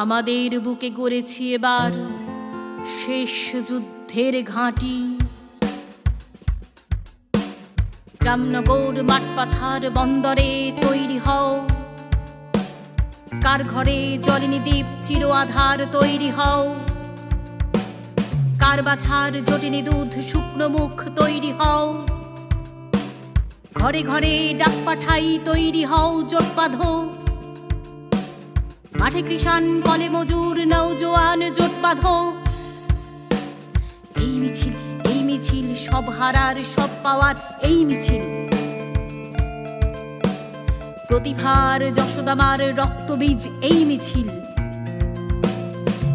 আমাদের বুকে গড়েছি এবার শেষ যুদ্ধের ঘাঁটি। রামনগর মাঠপাথার বন্দরে তৈরি হও, কার ঘরে জ্বলেনি দ্বীপ চির আধার তৈরি হও, কার বাছার জটেনি দুধ শুকনো মুখ তৈরি হও, ঘরে ঘরে ডাক পাঠাই তৈরি হও জোট বাঁধো, মাঠে কৃষাণ কলে মজুর নৌজোয়ান জোট বাঁধো। এই মিছিল, এই মিছিল সব হারার সব পাওয়ার এই মিছিল, প্রতিভার যশোদামার রক্তবীজ এই মিছিল,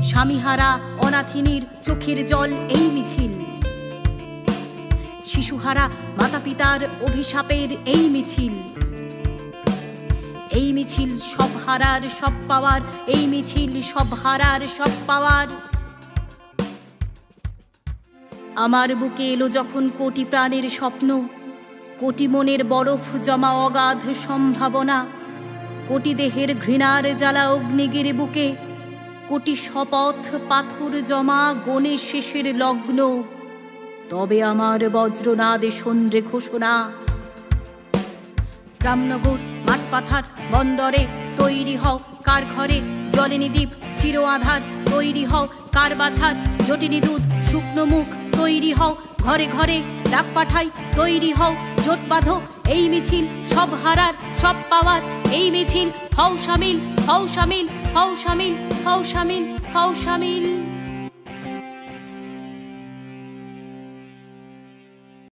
স্বামীহারা অনাথিনীর চোখের জল এই মিছিল, শিশুহারা মাতা পিতার অভিশাপের এই মিছিল। এই মিছিল সব হারার সব পাওয়ার, এই মিছিল সব হারার সব পাওয়ার। আমার বুকে এলো যখন কোটি প্রাণের স্বপ্ন, কোটি মনের বরফ জমা অগাধ সম্ভাবনা, কোটি দেহের ঘৃণার জ্বালা অগ্নিগিরি বুকে, কোটি শপথ পাথর জমা গণে শেষের লগ্ন, তবে আমার বজ্রনাদে সন্দ্রে ঘোষণা। রামনগর মাঠপাথার বন্দরে তৈরি হও, কার ঘরে জ্বলেনি দ্বীপ চির আধার তৈরি হও, কার বাছার জটিনি দুধ শুকনো মুখ তৈরি হও, ঘরে ঘরে ডাক পাঠাই তৈরি হও জোট বাঁধো। এই মিছিল সব হারার সব পাওয়ার এই মিছিল, হও শামিল, হও শামিল, হও শামিল, হও শামিল, হও শামিল।